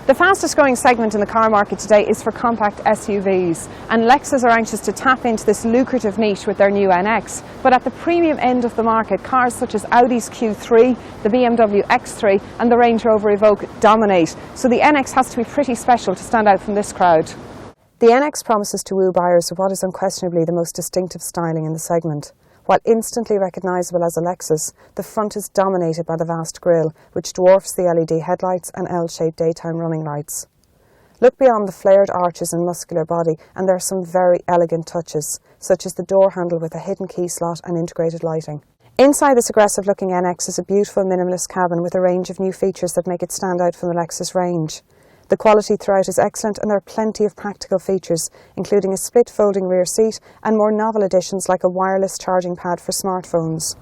The fastest growing segment in the car market today is for compact SUVs, and Lexus are anxious to tap into this lucrative niche with their new NX. But at the premium end of the market, cars such as Audi's Q3, the BMW X3 and the Range Rover Evoque dominate, so the NX has to be pretty special to stand out from this crowd. The NX promises to woo buyers with what is unquestionably the most distinctive styling in the segment. While instantly recognisable as a Lexus, the front is dominated by the vast grille, which dwarfs the LED headlights and L-shaped daytime running lights. Look beyond the flared arches and muscular body and there are some very elegant touches, such as the door handle with a hidden key slot and integrated lighting. Inside this aggressive-looking NX is a beautiful minimalist cabin with a range of new features that make it stand out from the Lexus range. The quality throughout is excellent and there are plenty of practical features, including a split folding rear seat and more novel additions like a wireless charging pad for smartphones.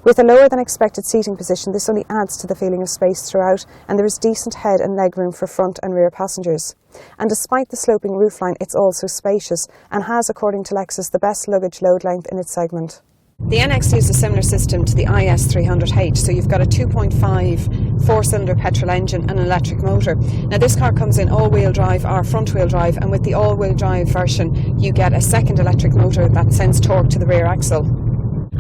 With a lower than expected seating position, this only adds to the feeling of space throughout, and there is decent head and leg room for front and rear passengers. And despite the sloping roofline, it's also spacious and has, according to Lexus, the best luggage load length in its segment. The NX uses a similar system to the IS300H, so you've got a 2.5 four-cylinder petrol engine and an electric motor. Now this car comes in all-wheel drive or front-wheel drive, and with the all-wheel drive version you get a second electric motor that sends torque to the rear axle.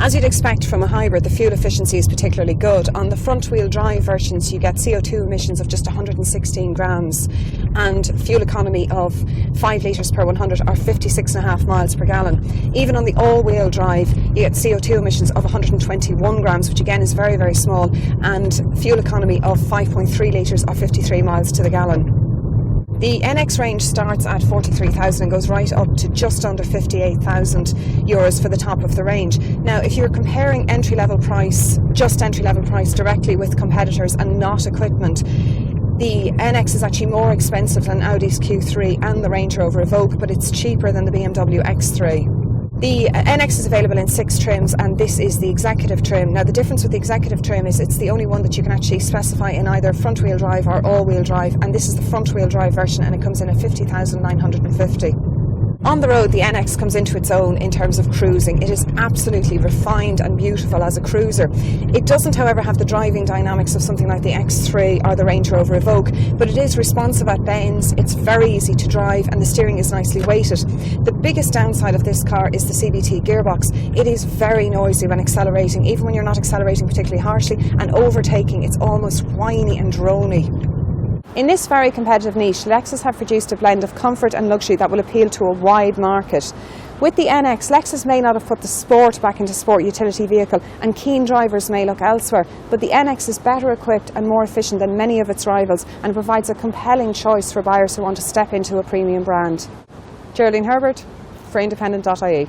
As you'd expect from a hybrid, the fuel efficiency is particularly good. On the front-wheel drive versions you get CO2 emissions of just 116 grams and fuel economy of 5 litres per 100 or 56.5 miles per gallon. Even on the all-wheel drive you get CO2 emissions of 121 grams, which again is very, very small, and fuel economy of 5.3 litres or 53 miles to the gallon. The NX range starts at 43,000 and goes right up to just under 58,000 euros for the top of the range. Now, if you're comparing entry-level price, just entry-level price directly with competitors and not equipment, the NX is actually more expensive than Audi's Q3 and the Range Rover Evoque, but it's cheaper than the BMW X3. The NX is available in 6 trims and this is the executive trim. Now the difference with the executive trim is it's the only one that you can actually specify in either front wheel drive or all wheel drive, and this is the front wheel drive version and it comes in at 50,950. On the road the NX comes into its own in terms of cruising. It is absolutely refined and beautiful as a cruiser. It doesn't however have the driving dynamics of something like the X3 or the Range Rover Evoque, but it is responsive at bends, it's very easy to drive and the steering is nicely weighted. The biggest downside of this car is the CVT gearbox. It is very noisy when accelerating, even when you're not accelerating particularly harshly, and overtaking it's almost whiny and drony. In this very competitive niche, Lexus have produced a blend of comfort and luxury that will appeal to a wide market. With the NX, Lexus may not have put the sport back into sport utility vehicle and keen drivers may look elsewhere, but the NX is better equipped and more efficient than many of its rivals and provides a compelling choice for buyers who want to step into a premium brand. Geraldine Herbert for Independent.ie.